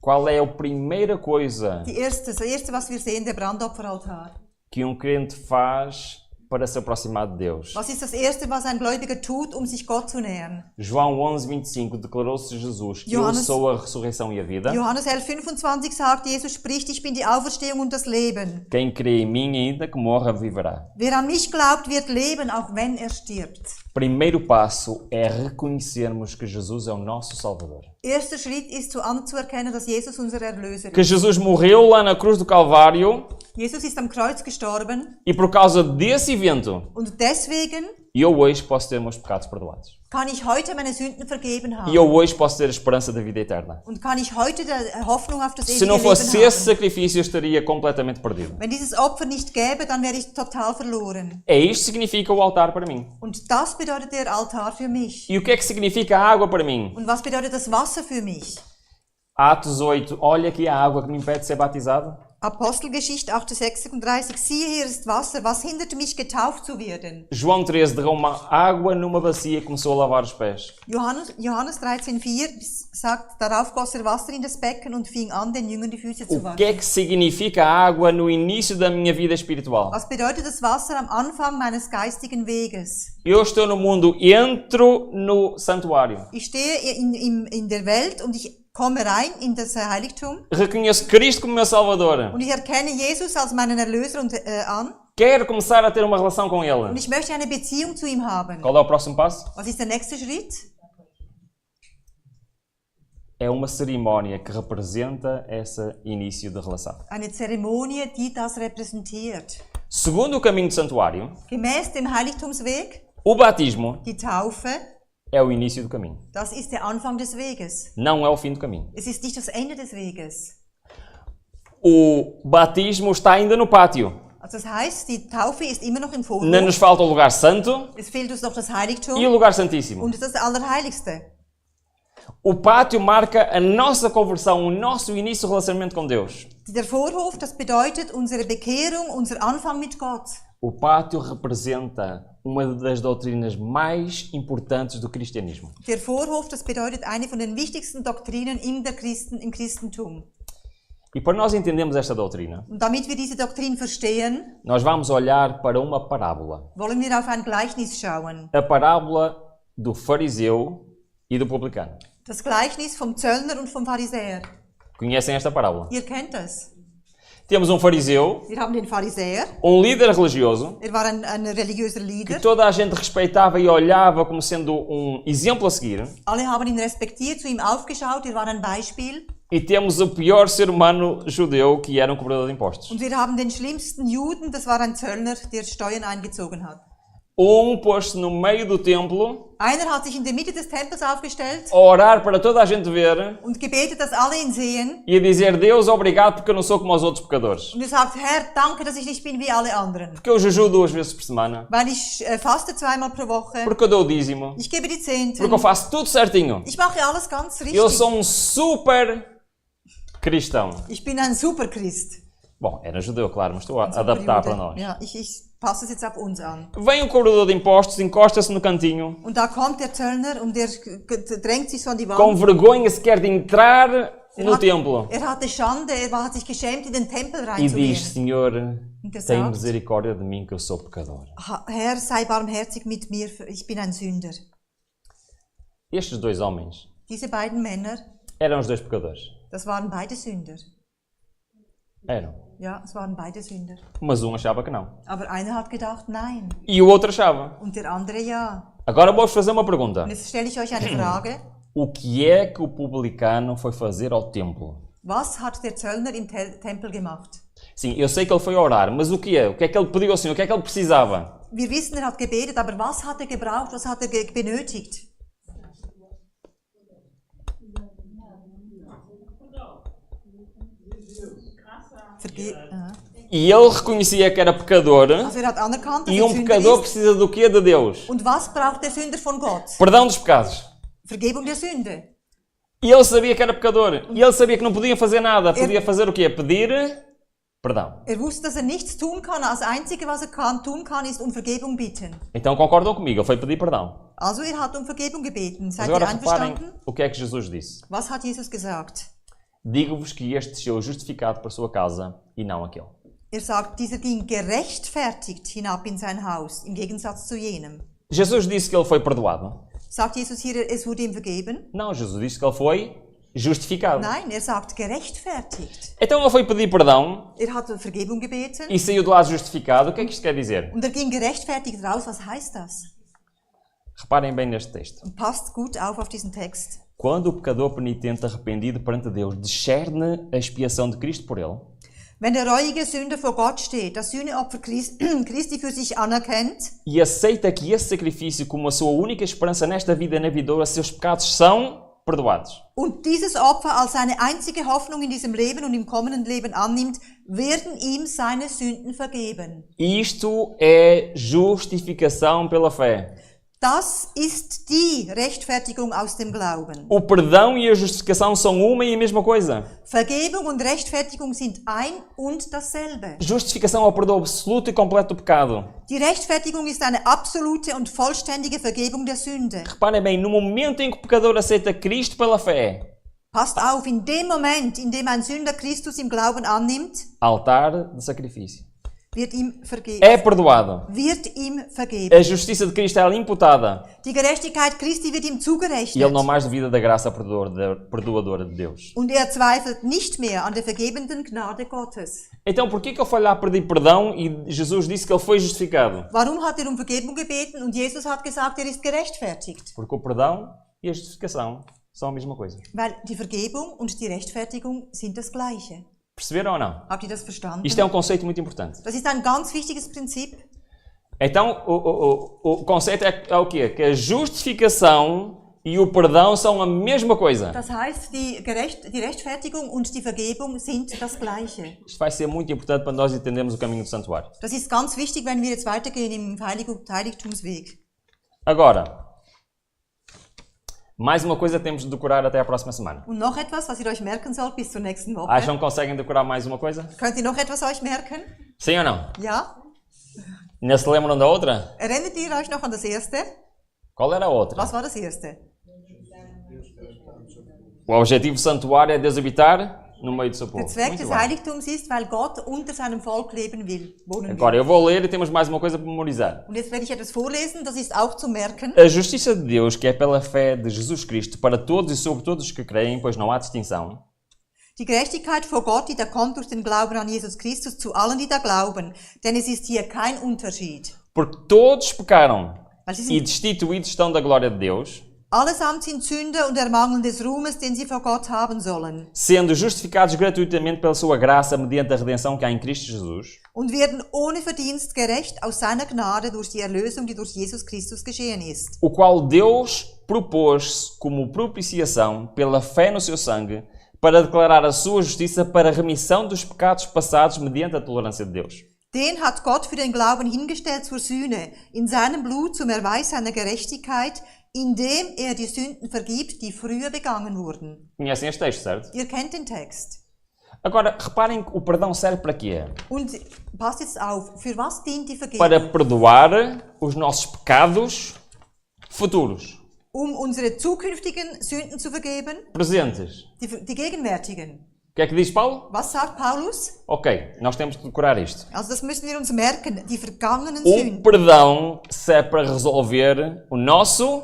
A: Qual é a primeira coisa
B: Das Erste, was wir sehen, der Brandopferaltar.
A: que um crente faz para se aproximar de Deus?
B: Was ist das Erste, was ein Gläubiger tut, sich Gott zu nähern?
A: João 11:25 declarou-se Jesus que eu
B: Johannes-
A: sou a ressurreição e a vida.
B: Johannes 11,25 sagt, Jesus spricht, ich bin die Auferstehung und das Leben.
A: Quem crê em mim, ainda que morra, viverá.
B: Wer an mich glaubt, wird leben, auch wenn er stirbt.
A: Primeiro passo é reconhecermos que Jesus é o nosso Salvador.
B: Erster Schritt ist anzuerkennen, dass Jesus unser Erlöser
A: Que
B: ist.
A: Jesus morreu lá na cruz do Calvário
B: Jesus ist am Kreuz gestorben
A: e por causa desse evento,
B: und deswegen
A: eu hoje posso ter meus pecados perdoados.
B: kann ich heute meine Sünden vergeben
A: E
B: haben.
A: eu hoje posso ter a esperança da vida eterna.
B: Und kann ich heute die Hoffnung auf das
A: Se
B: ewige
A: não
B: Leben
A: fosse esse
B: haben.
A: sacrifício, eu estaria completamente perdido.
B: Wenn dieses Opfer nicht gäbe, dann wäre ich total verloren.
A: É isto que significa o altar para mim.
B: Und das bedeutet der Altar für mich.
A: E o que é que significa a água para mim?
B: Und was bedeutet das Wasser für mich?
A: Atos 8, olha aqui a água que me impede de ser batizado.
B: Apostelgeschichte 8,36. Siehe, hier ist Wasser. Was hinderte mich, getauft zu werden?
A: João 13 derrama água numa bacia e começou a lavar os pés.
B: Johannes 13,4 sagt, darauf goss er Wasser in das Becken und fing an, den Jüngern die Füße zu
A: O que
B: waschen.
A: é que significa a água no início da minha vida espiritual?
B: Was bedeutet das Wasser am Anfang meines geistigen Weges?
A: Eu estou no mundo, entro no santuário.
B: Ich stehe in der Welt und ich komme rein in das Heiligtum
A: Reconheço Cristo como meu Salvador.
B: und ich erkenne Jesus als meinen Erlöser an
A: Quero começar a ter uma relação com
B: und
A: Ele.
B: ich möchte eine Beziehung zu ihm haben.
A: Qual é o próximo passo?
B: Was ist der nächste Schritt?
A: É uma cerimónia que representa esse início de relação.
B: Eine Zeremonie, die das repräsentiert.
A: Segundo o caminho do santuário,
B: Gemäß dem Heiligtumsweg,
A: o batismo
B: die Taufe,
A: é o início do caminho.
B: das ist der Anfang des Weges.
A: Não é o fim do caminho.
B: Es ist nicht das Ende des Weges.
A: O batismo está ainda no pátio.
B: Also das heißt, die Taufe ist immer noch im Vorruf.
A: Ainda nos falta o lugar santo
B: Es fehlt uns noch das
A: e
B: Heiligtum
A: o lugar santíssimo.
B: und das Allerheiligste.
A: O pátio marca a nossa conversão, o nosso início do relacionamento com Deus.
B: Der Vorhof, das bedeutet unsere Bekehrung, unser Anfang mit Gott.
A: O pátio representa uma das doutrinas mais importantes do cristianismo.
B: Der Vorhof, das bedeutet eine von den wichtigsten Doktrinen im Christentum.
A: E para nós entendermos esta doutrina,
B: Und damit wir diese Doktrin verstehen,
A: nós vamos olhar para uma parábola.
B: wollen wir auf ein Gleichnis schauen.
A: A parábola do fariseu e do publicano.
B: Das Gleichnis vom Zöllner und vom Pharisäer.
A: Conhecem esta parábola?
B: Ihr kennt das.
A: Temos um fariseu,
B: Wir haben den Pharisäer.
A: líder religioso,
B: War ein religiöser
A: que
B: Leader.
A: toda a gente respeitava e olhava como sendo exemplo a seguir.
B: Alle haben ihn respektiert, zu ihm aufgeschaut, war ein Beispiel.
A: E temos o pior ser humano judeu, que era um cobrador de impostos.
B: Und wir haben den schlimmsten Juden, das war ein Zöllner, der Steuern eingezogen hat.
A: Posto no meio do templo,
B: Einer hat sich in der Mitte des Tempels aufgestellt
A: a orar para toda a gente ver
B: und gebetet, dass alle ihn sehen.
A: e a dizer: Deus, obrigado porque eu não sou como os outros pecadores.
B: Und sagt, Herr, danke, dass ich nicht bin wie alle anderen.
A: Porque eu jejuo 2 vezes por semana.
B: Weil ich faste zweimal pro Woche.
A: Porque eu dou o dízimo.
B: Ich gebe die Zehnten.
A: Porque eu faço tudo certinho.
B: Ich mache alles ganz richtig.
A: Eu sou super cristão.
B: Ich bin ein Superchrist.
A: Bom, era judeu, claro, mas estou a adaptar para nós.
B: Ja, ich passe es jetzt auf uns an.
A: Vem o cobrador de impostos, encosta-se no cantinho,
B: Und da kommt der Zöllner und der drängt sich so an die Wand.
A: com vergonha sequer de entrar no templo.
B: Hatte Schande, hat sich geschämt, in den Tempel
A: E diz:
B: reinzugehen.
A: Senhor,
B: Und er
A: tem
B: sagt,
A: misericórdia de mim, que eu sou pecador.
B: Herr, sei barmherzig mit mir, ich bin ein Sünder.
A: Estes 2 homens
B: Diese beiden Männer,
A: eram os 2 pecadores.
B: das waren beide Sünder.
A: Eram.
B: Ja, es waren beide Sünder.
A: Mas achava que não.
B: Aber einer hat gedacht, nein.
A: E o outro achava.
B: Und der andere ja.
A: Agora vou-vos fazer uma pergunta.
B: Und jetzt stelle ich euch eine Frage.
A: O que é que o publicano foi fazer ao templo?
B: Was hat der Zöllner im Tempel gemacht?
A: Sim, eu sei que ele foi orar, mas o que é? O que é que ele pediu ao Senhor? O que é que ele precisava?
B: Wir wissen, er hat gebetet, aber was hat er gebraucht? Was hat er benötigt?
A: E ele reconhecia que era pecador.
B: Also er hat anerkannt, dass
A: E
B: er Sünder
A: pecador
B: ist.
A: precisa do quê? De Deus.
B: Und was braucht der Sünder von Gott?
A: Perdão dos pecados.
B: Vergebung der Sünde.
A: E ele sabia que era pecador. E ele sabia que não podia fazer nada. Podia fazer o quê? Pedir perdão.
B: Er wusste, dass er nichts tun kann. Das Einzige, was er tun kann, ist Vergebung bitten.
A: Então concordam comigo, ele foi pedir perdão.
B: Also er hat Vergebung gebeten.
A: Mas
B: Seid ihr
A: agora reparem
B: einverstanden?
A: o que é que Jesus disse.
B: Was hat Jesus gesagt?
A: Digo-vos que este desceu justificado para a sua casa e não aquele.
B: Er sagt, dieser ging gerechtfertigt hinab in sein Haus, im Gegensatz zu jenem.
A: Jesus disse que ele foi perdoado?
B: Sagt Jesus hier, es wurde ihm vergeben?
A: Não, Jesus disse que ele foi justificado.
B: Nein, er sagt gerechtfertigt.
A: Então ele foi pedir perdão
B: Er hat Vergebung gebeten
A: e saiu de lá justificado. O que é que isto quer dizer?
B: und er ging gerechtfertigt raus. Was heißt das?
A: Reparem bem neste texto.
B: Und passt gut auf diesen Text.
A: Quando o pecador penitente arrependido perante Deus discerne a expiação de Cristo por ele,
B: Wenn der reuige Sünder vor Gott steht, das Sühneopfer Christi für sich anerkennt
A: e aceita que esse sacrifício como a sua única esperança nesta vida e na vindoura, seus pecados são perdoados.
B: und dieses Opfer als seine einzige Hoffnung in diesem Leben und im kommenden Leben annimmt, werden ihm seine Sünden vergeben.
A: Isto é justificação pela fé.
B: Das ist die Rechtfertigung aus dem Glauben.
A: O perdão e a justificação são uma e a mesma coisa.
B: Vergebung und Rechtfertigung sind ein und dasselbe.
A: Justificação é o perdão absoluto e completo do pecado.
B: Die Rechtfertigung ist eine absolute und vollständige Vergebung der Sünde.
A: Reparem bem, no momento em que o pecador aceita Cristo pela fé,
B: Passt auf, in dem Moment, in dem ein Sünder Christus im Glauben annimmt,
A: altar de sacrifício.
B: wird ihm vergeben.
A: É perdoado.
B: Wird ihm vergeben.
A: A justiça de Cristo é imputada.
B: Die Gerechtigkeit Christi wird ihm
A: E
B: zugerechnet.
A: ele não mais duvida da graça perdoadora de Deus.
B: Und er zweifelt nicht mehr an der vergebenden Gnade Gottes.
A: Então, por que ele foi lá pedir perdão e Jesus disse que ele foi justificado?
B: Warum hat er Vergebung gebeten und Jesus hat gesagt, er ist gerechtfertigt?
A: Porque o perdão e a justificação são a mesma coisa.
B: Weil die Vergebung und die Rechtfertigung sind das Gleiche.
A: Perceberam ou não?
B: Habt ihr das verstanden?
A: Isto é conceito muito importante.
B: Das ist ein ganz wichtiges Prinzip.
A: Então, o conceito é o quê? Que a justificação e o perdão são a mesma coisa.
B: Das heißt, die Rechtfertigung und die Vergebung sind das Gleiche.
A: Isto vai ser muito importante para nós entendermos o caminho do santuário.
B: Das ist ganz wichtig, wenn wir jetzt weitergehen im Heiligtumsweg.
A: Agora, mais uma coisa que temos de decorar até a próxima semana.
B: Und noch etwas, was ihr euch merken sollt bis zur nächsten Woche.
A: Acham que conseguem decorar mais uma coisa?
B: Könnt ihr noch etwas euch merken?
A: Sim ou não?
B: Ja?
A: Ainda se lembram da outra?
B: Erinnert ihr euch noch an das erste?
A: Qual era a outra?
B: Was war das erste?
A: O objetivo do santuário é Deus habitar no meio do seu povo.
B: Der Zweck
A: Muito
B: des
A: bem.
B: Heiligtums ist, weil Gott unter seinem Volk leben will, wohnen will.
A: Agora, eu vou ler e temos mais uma coisa para memorizar.
B: Und jetzt werde ich etwas vorlesen, das ist auch zu merken.
A: A justiça de Deus, que é pela fé de Jesus Cristo, para todos e sobre todos os que creem, pois não há distinção.
B: Die Gerechtigkeit vor Gott, die da kommt durch den Glauben an Jesus Christus zu allen, die da glauben. Denn es ist hier kein Unterschied.
A: Porque todos pecaram
B: Weil sie
A: e
B: sind,
A: destituídos estão da glória de Deus,
B: allesamt sind Sünder und ermangeln des Ruhmes, den sie vor Gott haben sollen.
A: sendo justificados gratuitamente pela sua graça mediante a redenção que há em Cristo Jesus,
B: Und werden ohne Verdienst gerecht aus seiner Gnade durch die Erlösung, die durch Jesus Christus geschehen ist.
A: o qual Deus propôs como propiciação pela fé no seu sangue, para declarar a sua justiça para a remissão dos pecados passados mediante a tolerância de Deus.
B: Den hat Gott für den Glauben hingestellt zur Sühne, in seinem Blut zum Erweis seiner Gerechtigkeit, indem er die Sünden vergibt, die früher begangen wurden.
A: Conhecem este texto, certo?
B: Ihr kennt den Text.
A: Agora, reparem que o perdão serve para quê?
B: Und passt jetzt auf, für was dient die Vergebung?
A: Para perdoar os nossos pecados futuros,
B: Unsere zukünftigen Sünden zu vergeben,
A: presentes.
B: die gegenwärtigen.
A: O que é que diz Paulo?
B: Was sagt Paulus?
A: Ok, nós temos que decorar isto.
B: Also das müssen wir uns merken, die vergangenen
A: O
B: Sünden.
A: perdão serve para resolver o nosso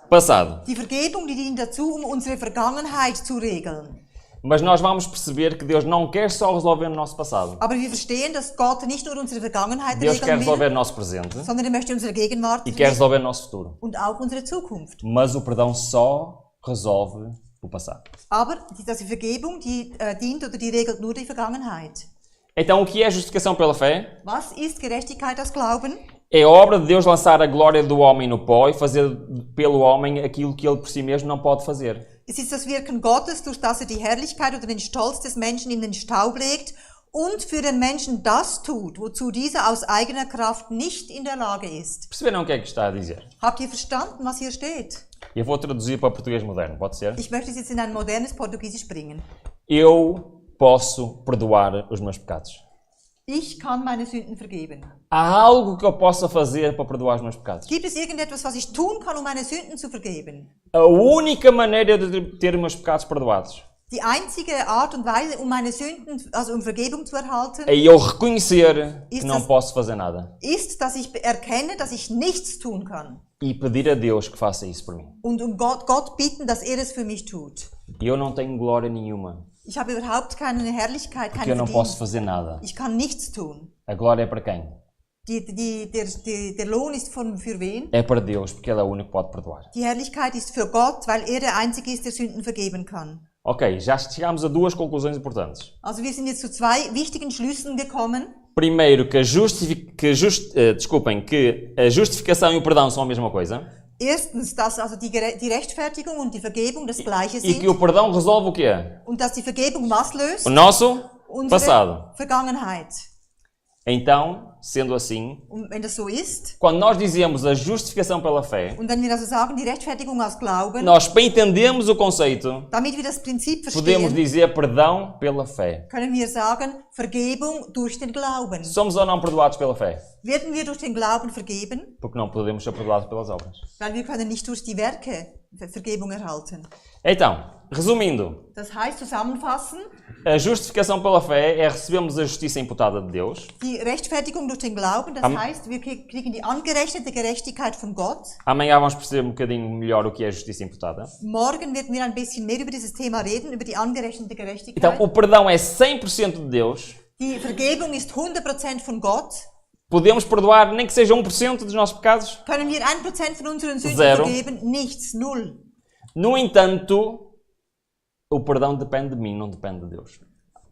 A: passado.
B: Die Vergebung, die dient dazu, unsere Vergangenheit zu regeln.
A: Mas nós vamos perceber que Deus não quer só resolver o nosso passado.
B: Aber wir verstehen, dass Gott nicht nur unsere Vergangenheit
A: Deus quer
B: regeln
A: resolver
B: will,
A: o nosso presente
B: sondern er möchte unsere Gegenwart
A: e quer resolver o nosso futuro.
B: und auch unsere Zukunft.
A: Mas o perdão só resolve o passado.
B: Aber die Vergebung, die dient oder die regelt nur die Vergangenheit.
A: Então, o que é justificação pela fé?
B: Was ist Gerechtigkeit aus Glauben?
A: É a obra de Deus lançar a glória do homem no pó e fazer pelo homem aquilo que ele por si mesmo não pode fazer.
B: Es ist das Wirken Gottes, durch das die Herrlichkeit oder den Stolz des Menschen in den Staub legt und für den Menschen das tut, wozu dieser aus eigener Kraft nicht in der Lage ist.
A: Perceberam o que é que está a dizer?
B: Habt ihr verstanden, was hier steht?
A: Eu vou traduzir para português moderno, pode ser?
B: Ich möchte es jetzt in ein modernes Portugiesisch bringen.
A: Eu posso perdoar os meus pecados.
B: Ich kann meine Sünden vergeben.
A: Há algo que eu possa fazer para perdoar os meus pecados?
B: Gibt es irgendetwas, was ich tun kann, meine Sünden zu vergeben?
A: A única maneira de ter os meus pecados perdoados
B: Die einzige Art und Weise, meine Sünden, also Vergebung zu erhalten,
A: é eu reconhecer que
B: Isso-
A: não posso fazer nada
B: ist, dass ich erkenne, dass ich nichts tun kann.
A: e pedir a Deus que faça isso por mim.
B: Und Gott bitten, dass er es für mich tut.
A: E eu não tenho glória nenhuma,
B: Ich habe überhaupt keine Herrlichkeit,
A: porque eu
B: keinen
A: não posso
B: Verdienst.
A: fazer nada.
B: Ich kann nichts tun.
A: A glória é para quem?
B: Der Lohn ist für wen?
A: É para Deus, porque Ele é o único que pode perdoar.
B: Die Herrlichkeit ist für Gott, weil er der Einzige ist, der Sünden vergeben kann.
A: Ok, já chegámos a duas conclusões importantes.
B: Also wir sind jetzt zu zwei wichtigen Schlüssen gekommen.
A: Primeiro, que a justificação e o perdão são a mesma coisa.
B: Erstens, dass also die Rechtfertigung und die Vergebung das Gleiche
A: E que o
B: sind.
A: perdão resolve o quê?
B: Und dass die Vergebung was löst?
A: O nosso
B: Unsere
A: passado.
B: Vergangenheit.
A: Então, sendo assim,
B: Und wenn das so ist,
A: quando nós dizemos a justificação pela fé,
B: und wenn wir also sagen, die Rechtfertigung aus Glauben,
A: nós, para entendermos o conceito,
B: damit wir das Prinzip
A: podemos
B: verstehen,
A: dizer perdão pela fé.
B: können wir sagen, Vergebung durch den Glauben.
A: Somos ou não perdoados pela fé?
B: Werden wir durch den Glauben vergeben?
A: Porque não podemos ser perdoados pelas obras.
B: Weil wir können nicht durch die Werke Vergebung erhalten.
A: Então, resumindo,
B: Das heißt, zusammenfassen,
A: a justificação pela fé é recebermos a justiça imputada de Deus.
B: die Rechtfertigung durch den Glauben, das heißt, wir kriegen die angerechnete Gerechtigkeit von Gott.
A: Amanhã vamos perceber um bocadinho melhor o que é a justiça imputada.
B: Morgen werden wir ein bisschen mehr über dieses Thema reden, über die angerechnete Gerechtigkeit.
A: Então, o perdão é 100% de Deus.
B: Die Vergebung ist 100% von Gott.
A: Podemos perdoar nem que seja 1% dos nossos pecados.
B: Können wir 1% von unseren Sünden
A: Zero.
B: vergeben? Nichts, null.
A: No entanto, o perdão depende de mim, não depende de Deus.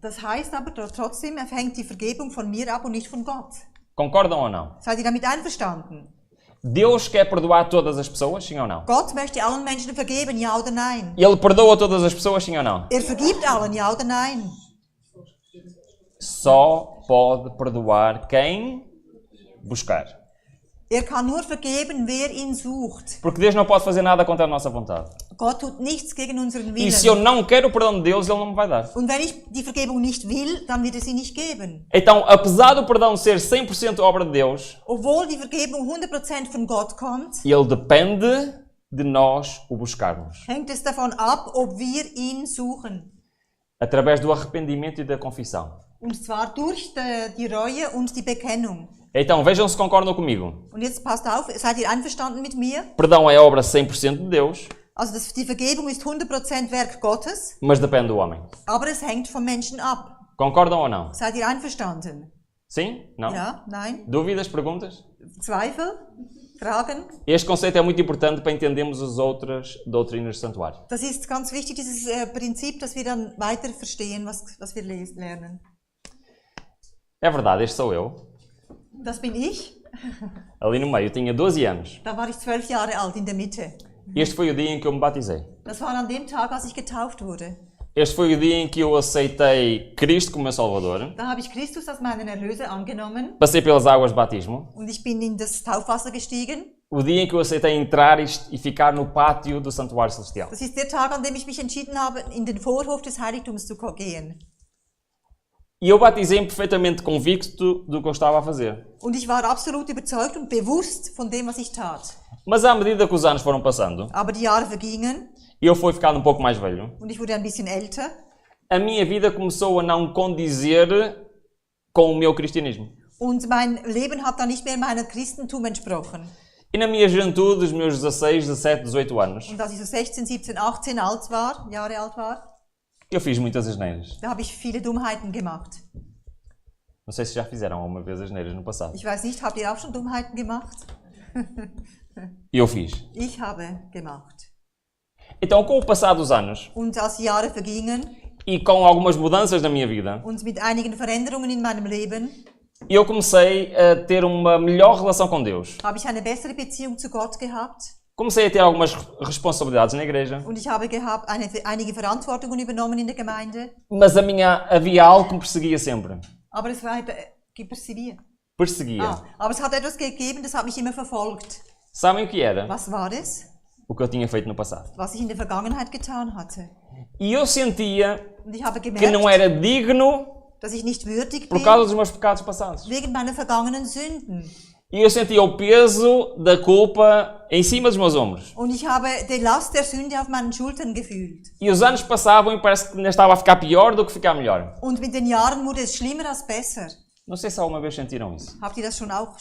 B: Das heißt aber trotzdem, hängt die Vergebung von mir ab und nicht von Gott.
A: Concordam ou não?
B: Seid ihr damit einverstanden?
A: Deus quer perdoar todas as pessoas, sim ou não?
B: Gott möchte allen Menschen vergeben, ja oder nein?
A: Ele perdoa todas as pessoas, sim ou não?
B: Vergibt allen, ja oder nein?
A: Só pode perdoar quem buscar.
B: Kann nur vergeben, wer ihn sucht.
A: Porque Deus não pode fazer nada contra a nossa vontade.
B: Gott tut nichts gegen unseren Willen.
A: E se eu não quero o perdão de Deus, Ele não me vai dar.
B: Und wenn ich die Vergebung nicht will, dann wird sie nicht geben.
A: Então, apesar do perdão ser 100% obra de Deus,
B: Obwohl die Vergebung 100% von Gott kommt,
A: Ele depende de nós o buscarmos.
B: hängt es davon ab, ob wir ihn suchen.
A: Através do arrependimento e da confissão.
B: Und zwar durch die Reue und die Bekennung.
A: Então, vejam se concordam comigo.
B: Und jetzt passt auf, seid ihr einverstanden mit mir?
A: Perdão é obra 100% de Deus,
B: Also die Vergebung ist 100% Werk Gottes,
A: mas depende do homem.
B: aber es hängt vom Menschen ab.
A: Concordam ou não?
B: Seid ihr einverstanden?
A: Sim? Não?
B: Ja? Nein?
A: Dúvidas? Perguntas?
B: Zweifel? Fragen?
A: Este conceito é muito importante para entendermos as outras doutrinas do santuário.
B: Das ist ganz wichtig, dieses Prinzip, dass wir dann weiter verstehen, was wir lernen.
A: É verdade, este sou eu.
B: Das bin ich.
A: Ali no meio, eu tinha 12 anos.
B: Da war ich 12 Jahre alt, in der Mitte.
A: Este foi o dia em que eu me batizei.
B: Das war an dem Tag, als ich getauft wurde.
A: Este foi o dia em que eu aceitei Cristo como meu Salvador.
B: Da habe ich Christus als meinen Erlöser angenommen
A: Passei pelas águas de batismo.
B: und ich bin in das Taufwasser gestiegen.
A: O dia em que eu aceitei entrar e ficar no pátio do Santuário Celestial.
B: Das ist der Tag, an dem ich mich entschieden habe, in den Vorhof des Heiligtums zu gehen.
A: E eu batizei-me perfeitamente convicto do que eu estava a fazer.
B: Und ich war absolut überzeugt und bewusst von dem, was ich tat.
A: Mas à medida que os anos foram passando,
B: Aber die Jahre vergingen
A: e eu fui ficando um pouco mais velho,
B: und ich wurde ein bisschen älter.
A: a minha vida começou a não condizer com o meu cristianismo.
B: Und mein Leben hat dann nicht mehr meinem Christentum entsprochen.
A: E na minha juventude, os meus 16, 17, 18 anos,
B: Und als ich so 16, 17, 18 Jahre alt war,
A: eu fiz muitas asneiras.
B: da habe ich viele Dummheiten gemacht.
A: Não sei se já fizeram alguma vez asneiras no passado.
B: Ich weiß nicht, habt ihr auch schon Dummheiten gemacht?
A: Eu fiz.
B: Ich habe gemacht.
A: Então, com o passar dos anos
B: Und als die Jahre vergingen
A: e com algumas mudanças na minha vida,
B: und mit einigen Veränderungen in meinem Leben,
A: eu comecei a ter uma melhor relação com Deus.
B: habe ich eine bessere Beziehung zu Gott gehabt.
A: Comecei a ter algumas responsabilidades na igreja,
B: Und ich habe einige Verantwortungen übernommen in der Gemeinde.
A: mas havia algo que me perseguia sempre.
B: Aber es war perseguiert.
A: Perseguia.
B: Aber es hat etwas gegeben, das hat mich immer verfolgt.
A: Sabem o que era?
B: Was war es?
A: O que eu tinha feito no passado.
B: Was ich in der Vergangenheit getan hatte.
A: E eu sentia
B: Und ich habe
A: que
B: gemerkt,
A: não era digno
B: dass ich nicht würdig
A: por
B: bin,
A: causa dos meus pecados passados.
B: wegen meiner vergangenen Sünden.
A: E eu sentia o peso da culpa em cima dos meus ombros.
B: Und ich habe die Last der Sünde auf meinen Schultern gefühlt.
A: E os anos passavam e parece que ainda estava a ficar pior do que ficar melhor.
B: Und mit den Jahren wurde es schlimmer als besser.
A: Não sei se alguma vez sentiram isso.
B: Habt ihr das schon auch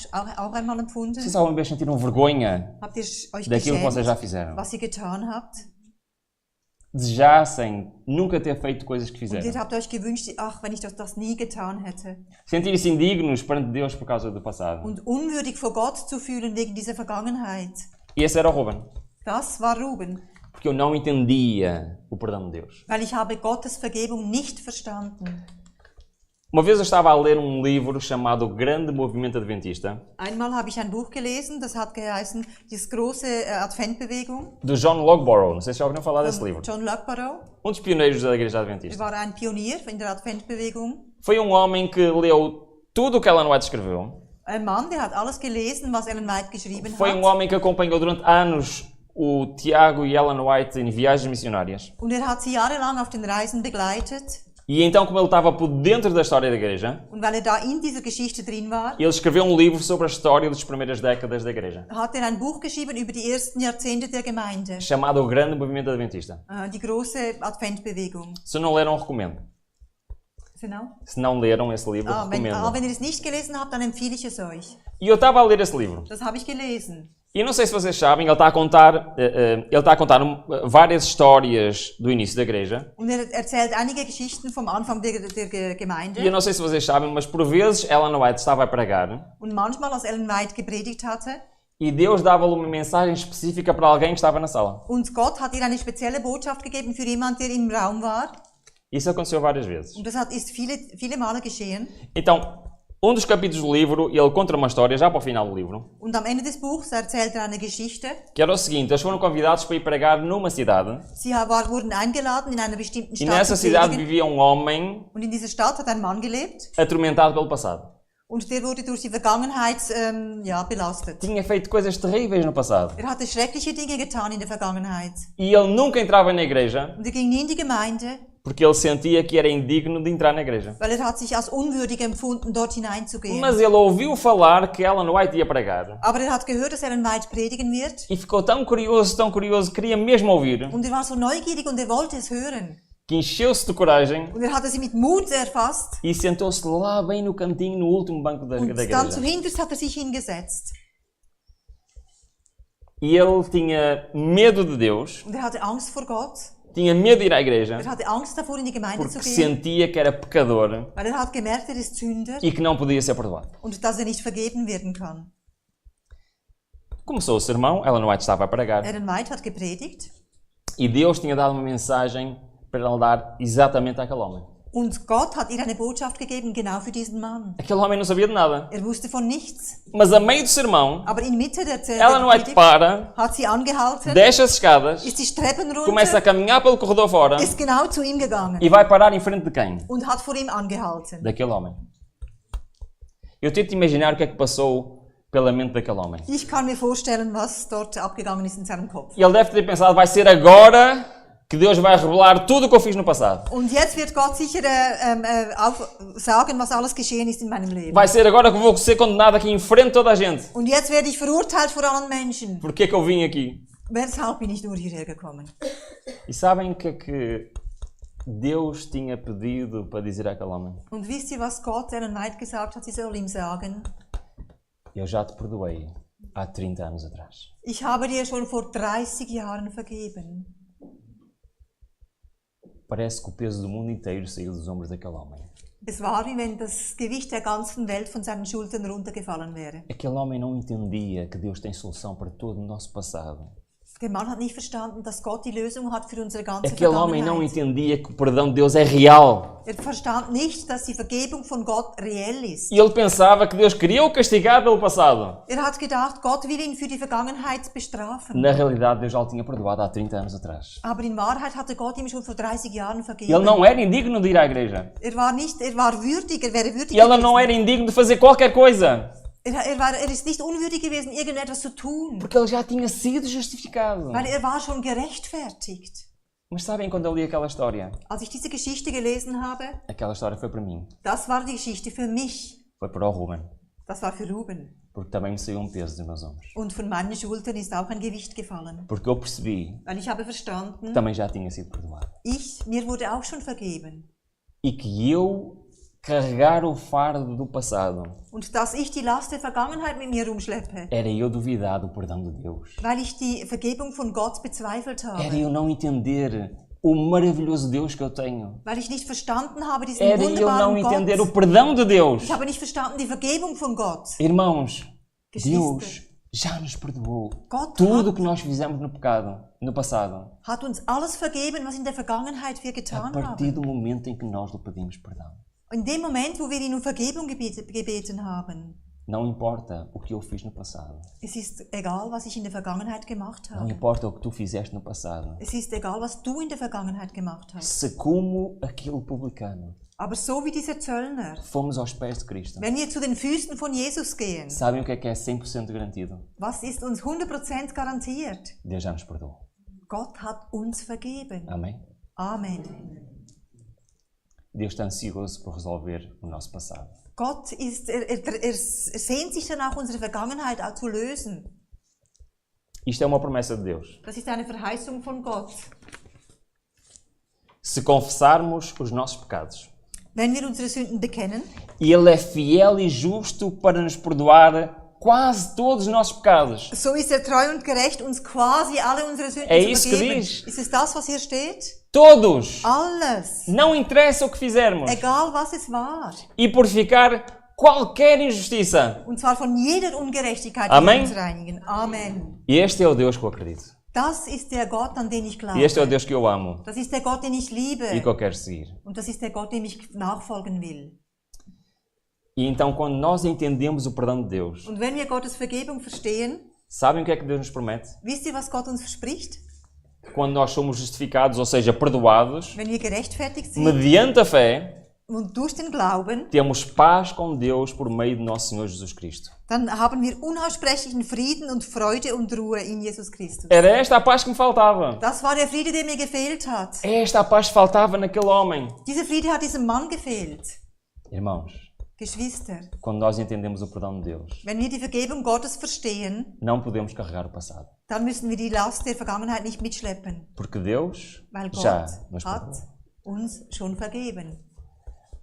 B: einmal
A: Não sei
B: empfunden?
A: se alguma vez sentiram vergonha
B: Habt ihr euch
A: daquilo que vocês já
B: geschämt,
A: fizeram.
B: was ihr getan habt?
A: Desejassem nunca ter feito coisas que
B: Und ihr
A: fizeram.
B: habt euch gewünscht, ach, wenn ich das nie getan hätte.
A: Sentirem-se indignos perante Deus por causa do passado.
B: Und unwürdig vor Gott zu fühlen wegen dieser Vergangenheit.
A: E esse era o Ruben.
B: Das war Ruben.
A: Porque eu não entendia o perdão de Deus.
B: Weil ich habe Gottes Vergebung nicht verstanden.
A: Uma vez eu estava a ler um livro chamado O Grande Movimento Adventista,
B: Einmal habe ich ein Buch gelesen, das hat geheißen, die große Adventbewegung.
A: do John Logborough. Não sei se já ouviram falar desse livro.
B: John Logborough.
A: Um dos pioneiros da Igreja
B: Er
A: Adventista.
B: war ein Pionier in der Adventbewegung.
A: Foi um homem que leu tudo o que Ellen White escreveu.
B: Ein Mann, der hat alles gelesen, was Ellen White geschrieben
A: Foi
B: hat.
A: homem que acompanhou durante anos o Tiago e Ellen White em viagens missionárias.
B: Und er hat sie jahrelang auf den Reisen begleitet.
A: E então, como ele estava por dentro da história da Igreja,
B: Und weil er da in dieser Geschichte drin war,
A: ele escreveu um livro sobre a história das primeiras décadas da Igreja,
B: hat er ein Buch geschrieben über die ersten Jahrzehnte der Gemeinde.
A: chamado O Grande Movimento Adventista.
B: Die große Adventbewegung.
A: Se não leram, recomendo.
B: Genau.
A: Se não leram esse livro, recomendo.
B: Wenn ihr es nicht gelesen habt, dann empfehle ich es euch.
A: E eu estava a ler esse livro.
B: Das habe ich gelesen.
A: E não sei se vocês sabem, ele está a contar várias histórias do início da igreja.
B: Und er erzählt einige Geschichten vom Anfang der Gemeinde.
A: E eu não sei se vocês sabem, mas por vezes Ellen White estava a pregar
B: Und manchmal, als Ellen White gepredigt hatte,
A: e Deus dava-lhe uma mensagem específica para alguém que estava na sala.
B: und Gott hat ihr eine spezielle Botschaft gegeben für jemanden, der im Raum war.
A: Isso aconteceu várias vezes.
B: Und das ist viele Male geschehen.
A: Então, Um dos capítulos do livro, ele conta uma história, já para o final do livro,
B: Und am Ende des Buchs erzählt eine Geschichte.
A: que era o seguinte: eles foram convidados para ir pregar numa cidade,
B: Sie wurden eingeladen in einer bestimmten
A: e
B: Stadt
A: nessa
B: zu
A: cidade
B: predigen.
A: vivia um homem
B: Und in dieser Stadt hat ein Mann gelebt.
A: atormentado pelo passado.
B: Und der wurde durch die Vergangenheit belastet.
A: Tinha feito coisas terríveis no passado.
B: Er hatte schreckliche Dinge getan in der Vergangenheit.
A: E ele nunca entrava na igreja,
B: Und er ging nie in die Gemeinde,
A: porque ele sentia que era indigno de entrar na igreja.
B: weil er hat sich als unwürdig empfunden, dort hineinzugehen.
A: Mas ele ouviu falar que Ellen White ia pregar.
B: Aber er hat gehört, dass Ellen White predigen wird.
A: E ficou tão curioso, queria mesmo ouvir,
B: Und er war so neugierig und er wollte es hören.
A: que encheu-se de coragem
B: Und er hatte sie mit Mut erfasst.
A: e sentou-se lá bem no cantinho, no último banco da
B: Und dann
A: igreja.
B: zuhinterst hat er sich hingesetzt.
A: E ele tinha medo de Deus,
B: Und er hatte Angst vor Gott.
A: tinha medo de ir à igreja,
B: Er hatte Angst davor, in die Gemeinde zu
A: porque
B: gehen.
A: sentia que era pecador
B: Weil er hat gemerkt, er ist Sünder
A: e que não podia ser perdoado.
B: und dass er nicht vergeben werden kann.
A: Começou o sermão, Ellen White estava a pregar,
B: Ellen White hat gepredigt.
A: e Deus tinha dado uma mensagem para ele dar exatamente àquele homem.
B: Und Gott hat ihr eine Botschaft gegeben, genau für diesen Mann.
A: Aquele homem não sabia de nada.
B: Er wusste von nichts.
A: Mas a meio do sermão,
B: Aber inmitten der
A: Ellen White
B: Predigt
A: para,
B: hat sie angehalten,
A: desce as escadas,
B: ist die Treppen
A: começa a
B: runter,
A: caminhar pelo corredor fora
B: ist genau zu ihm gegangen
A: e vai parar em frente de quem?
B: und hat vor ihm angehalten.
A: Daquele homem. Eu tento imaginar o que é que passou pela mente daquele homem.
B: Ich kann mir vorstellen, was dort abgegangen ist in seinem Kopf.
A: E ele deve ter pensado, vai ser agora que Deus vai revelar tudo o que eu fiz no passado.
B: Und jetzt wird Gott sicher sagen, was alles geschehen ist in meinem Leben.
A: Vai ser agora que eu vou ser condenado aqui em frente de toda a gente.
B: Und jetzt werde ich verurteilt vor allen Menschen.
A: Por que é que eu vim aqui?
B: Weshalb bin ich nur hierher gekommen?
A: E sabem o que é que Deus tinha pedido para dizer àquele homem?
B: Und wisst ihr, was Gott Ellen White gesagt hat? Sie soll ihm sagen,
A: Eu já te perdoei há 30 anos atrás.
B: ich habe dir schon vor 30 Jahren vergeben.
A: Parece que o peso do mundo inteiro saiu dos ombros daquele homem.
B: Es war, wie wenn das Gewicht der ganzen Welt von seinen Schultern runtergefallen wäre.
A: Aquele homem não entendia que Deus tem solução para todo o nosso passado.
B: Der Mann hat nicht verstanden, dass Gott die Lösung hat für unsere ganze
A: Aquele homem não
B: Vergangenheit.
A: entendia que o perdão de Deus é real.
B: Er verstand nicht, dass die Vergebung von Gott reell ist.
A: E ele pensava que Deus queria o castigar pelo passado.
B: Er hat gedacht, Gott will ihn für die Vergangenheit bestrafen.
A: Na realidade, Deus já o tinha perdoado há 30 anos atrás.
B: Aber in Wahrheit hatte Gott ihm schon vor 30 Jahren vergeben.
A: Ele não era indigno de ir à igreja.
B: Er war würdig, er wäre würdig
A: E ele não
B: gewesen.
A: era indigno de fazer qualquer coisa.
B: Er ist nicht unwürdig gewesen, irgendetwas zu tun.
A: Porque ele já tinha sido justificado.
B: Weil er war schon gerechtfertigt.
A: Mas sabem quando eu li aquela história?
B: Als ich diese Geschichte gelesen habe,
A: Aquela história foi para mim.
B: das war die Geschichte für mich.
A: Foi para o Ruben.
B: Das war für Ruben.
A: Porque também me saiu um peso dos meus ombros.
B: Und von meinen Schultern ist auch ein Gewicht gefallen.
A: Porque eu percebi
B: Weil ich habe
A: que
B: verstanden,
A: também já tinha sido perdoado.
B: mir wurde auch schon vergeben.
A: E que eu carregar o fardo do passado
B: Und dass ich die Last der Vergangenheit mit mir rumschleppe.
A: era eu duvidar do perdão de Deus.
B: Weil ich die Vergebung von Gott bezweifelt
A: Era
B: habe.
A: eu não entender o maravilhoso Deus que eu tenho.
B: Weil ich nicht verstanden habe, diesen
A: Era eu não
B: wunderbaren
A: entender o
B: Gott.
A: perdão de Deus.
B: Ich habe nicht verstanden, die Vergebung von Gott.
A: Irmãos,
B: Geschwister.
A: Deus já nos perdoou
B: Gott
A: tudo o
B: hat,
A: que nós fizemos no pecado, no passado,
B: hat uns alles vergeben, was in der Vergangenheit wir
A: a
B: getan
A: partir
B: haben.
A: do momento em que nós lhe pedimos perdão.
B: In dem Moment, wo wir ihn um Vergebung gebeten haben.
A: Não importa o que eu fiz no passado.
B: Es ist egal, was ich in der Vergangenheit gemacht
A: Não
B: habe.
A: importa o que tu fizeste no passado.
B: Es ist egal, was du in der Vergangenheit gemacht hast.
A: Se como aquele publicano
B: Aber so wie dieser Zöllner,
A: fomos aos pés de Cristo,
B: wenn wir zu den Füßen von Jesus gehen,
A: sabem o que é 100% garantido?
B: was ist uns 100% garantiert?
A: Deus já nos perdoou.
B: Gott hat uns vergeben.
A: Amém?
B: Amen.
A: Deus está ansioso por resolver o nosso passado.
B: Gott ist, er sehnt sich danach, unsere Vergangenheit auch zu lösen.
A: Isto é uma promessa de Deus.
B: Das ist eine Verheißung von Gott.
A: Se confessarmos os nossos pecados,
B: Wenn wir unsere Sünden bekennen,
A: Ele é fiel e justo para nos perdoar quase todos os nossos pecados.
B: so ist er treu und gerecht, uns quasi alle unsere Sünden
A: É
B: zu
A: isso que
B: vergeben.
A: diz.
B: Ist es das, was hier steht?
A: Todos!
B: Alles.
A: Não interessa o que fizermos.
B: Egal, was es war.
A: E purificar qualquer injustiça.
B: Und zwar von jeder Ungerechtigkeit,
A: Amen.
B: die wir uns reinigen. Amen.
A: E este é o Deus que eu acredito.
B: Das ist der Gott, an den ich glaube.
A: E este é o Deus que eu amo
B: Das ist der Gott, den ich liebe.
A: e que eu quero seguir.
B: Und das ist der Gott, dem ich nachfolgen will.
A: E então, quando nós entendemos o perdão de Deus,
B: Und wenn wir Gottes Vergebung verstehen,
A: sabem o que é que Deus nos promete?
B: wisst ihr, was Gott uns verspricht?
A: Quando nós somos justificados, ou seja, perdoados,
B: Wenn wir gerechtfertigt sind
A: mediante a fé,
B: und durch den Glauben,
A: temos paz com Deus por meio de nosso Senhor Jesus Cristo.
B: dann haben wir unaussprechlichen Frieden und Freude und Ruhe in Jesus Christus.
A: Era esta a paz que me faltava.
B: Das war der Friede, der mir gefehlt hat.
A: Esta a paz que faltava naquele homem.
B: Dieser Friede hat diesem Mann gefehlt.
A: Irmãos,
B: Geschwister,
A: quando nós entendemos o perdão de Deus,
B: wenn wir die Vergebung Gottes verstehen,
A: não podemos carregar o passado.
B: dann müssen wir die Last der Vergangenheit nicht mitschleppen,
A: Porque Deus
B: weil
A: já
B: Gott
A: nos
B: hat
A: perdoou.
B: uns schon vergeben.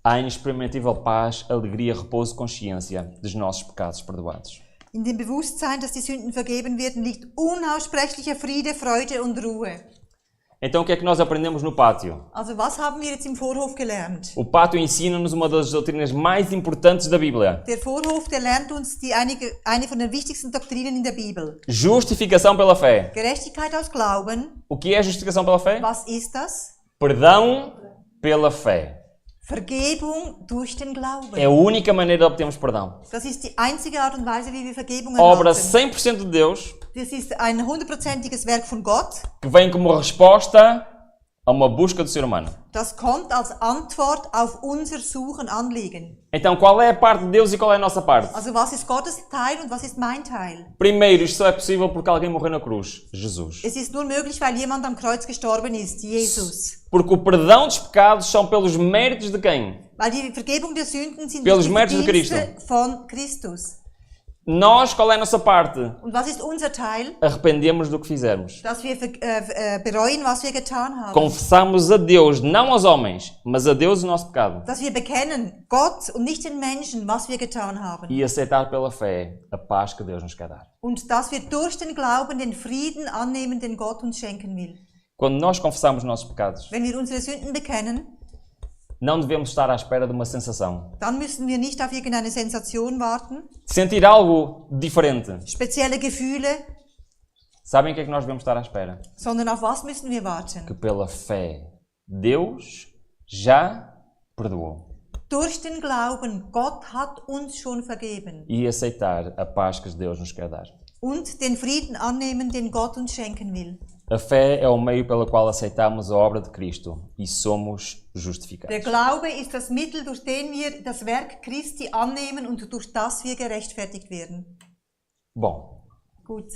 A: Há inexperimentável paz, alegria, repouso e consciência dos nossos pecados perdoados.
B: In dem Bewusstsein, dass die Sünden vergeben werden, liegt unaussprechlicher Friede, Freude und Ruhe.
A: Então o que é que nós aprendemos no pátio?
B: Also was haben wir jetzt im Vorhof gelernt?
A: O pátio ensina-nos uma das doutrinas mais importantes da Bíblia.
B: Der Vorhof, der lernt uns eine von den wichtigsten Doktrinen in der Bibel.
A: Justificação pela fé.
B: Gerechtigkeit aus Glauben.
A: O que é justificação pela fé?
B: Was ist das?
A: Perdão pela fé.
B: Vergebung durch den Glauben.
A: É a única maneira de obtermos perdão.
B: Das ist die einzige Art und Weise, wie wir Vergebung
A: Obra
B: erhalten.
A: 100% de Deus,
B: Das ist ein 100%iges Werk von Gott.
A: que vem como resposta a uma busca do ser humano.
B: Das kommt als Antwort auf unser Suchen, Anliegen.
A: Então, qual é a parte de Deus e qual é a nossa parte?
B: Also was ist Gottes Teil und was ist mein Teil?
A: Primeiro, isto só é possível porque alguém morreu na cruz, Jesus.
B: Es ist nur möglich, weil jemand am Kreuz gestorben ist, Jesus.
A: Porque o perdão dos pecados são pelos méritos de quem?
B: Weil die Vergebung der Sünden sind
A: Pelos
B: durch die
A: méritos de
B: Verdienste von Christus.
A: Nós, qual é a nossa parte?
B: Und was ist unser Teil?
A: Arrependemos do que fizermos.
B: Dass wir bereuen, was wir getan haben.
A: Confessamos a Deus, não aos homens, mas a Deus o nosso pecado.
B: Dass wir bekennen, Gott und nicht den Menschen, was wir getan haben.
A: E aceitar pela fé a paz que Deus nos quer dar.
B: Und dass wir durch den Glauben den Frieden annehmen, den Gott uns schenken will.
A: Quando nós confessamos nossos pecados,
B: Wenn wir unsere Sünden bekennen,
A: não devemos estar à espera de uma sensação.
B: dann müssen wir nicht auf irgendeine Sensation warten,
A: Sentir algo diferente.
B: spezielle Gefühle,
A: Sabem o que é que nós devemos estar à espera?
B: sondern auf was müssen wir warten?
A: Que pela fé Deus já perdoou.
B: Durch den Glauben, Gott hat uns schon vergeben.
A: E aceitar a paz que Deus nos quer dar.
B: Und den Frieden annehmen, den Gott uns schenken will.
A: A fé é o meio pelo qual aceitamos a obra de Cristo e somos justificados.
B: Der Glaube ist das Mittel, durch den wir das Werk Christi annehmen und durch das wir gerechtfertigt werden.
A: Bom,
B: Gut.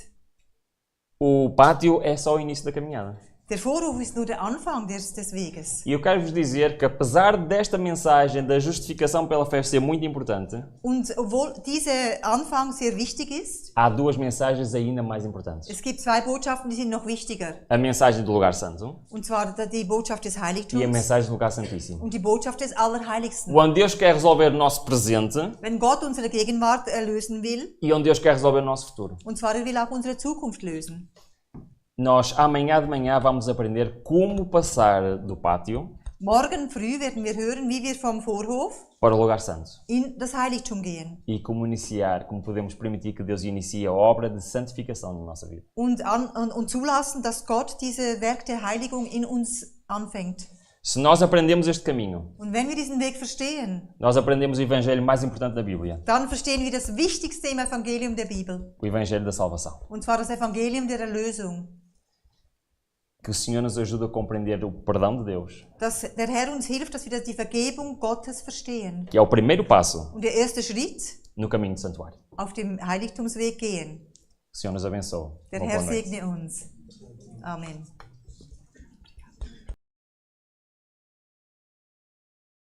A: o pátio é só o início da caminhada.
B: Der Vorhof ist nur der Anfang des Weges.
A: E eu quero vos dizer que apesar desta mensagem da justificação pela fé ser muito importante,
B: Und obwohl dieser Anfang sehr wichtig ist,
A: há duas mensagens ainda mais importantes.
B: es gibt zwei Botschaften, die sind noch wichtiger.
A: A mensagem do lugar santo
B: Und zwar die Botschaft des
A: e a
B: Heiligtums
A: mensagem do lugar santíssimo.
B: und die Botschaft des Allerheiligsten.
A: Onde Deus quer resolver o nosso presente
B: Wenn Gott unsere Gegenwart erlösen will,
A: e onde Deus quer resolver o nosso futuro.
B: und zwar will auch unsere Zukunft lösen.
A: Nós amanhã de manhã vamos aprender como passar do pátio
B: Morgen früh werden wir hören, wie wir vom Vorhof
A: para o lugar santo
B: in das Heiligtum gehen
A: e como iniciar, como podemos permitir que Deus inicie a obra de santificação na nossa vida.
B: und zulassen, dass Gott dieses Werk der Heiligung in uns anfängt.
A: Se nós aprendemos este caminho,
B: Und wenn wir diesen Weg verstehen,
A: nós aprendemos o evangelho mais importante da Bíblia,
B: dann verstehen wir das Wichtigste im Evangelium der Bibel,
A: o evangelho da salvação.
B: und zwar das Evangelium der Erlösung.
A: Que o Senhor nos ajude a compreender o perdão de Deus,
B: Dass der Herr uns hilft, dass wir die Vergebung Gottes verstehen.
A: que é o primeiro passo
B: Und der erste Schritt
A: no caminho do santuário.
B: auf dem Heiligtumsweg gehen.
A: Que o Senhor nos abençoe.
B: Der
A: Uma
B: Herr
A: boa noite.
B: segne uns. Amen.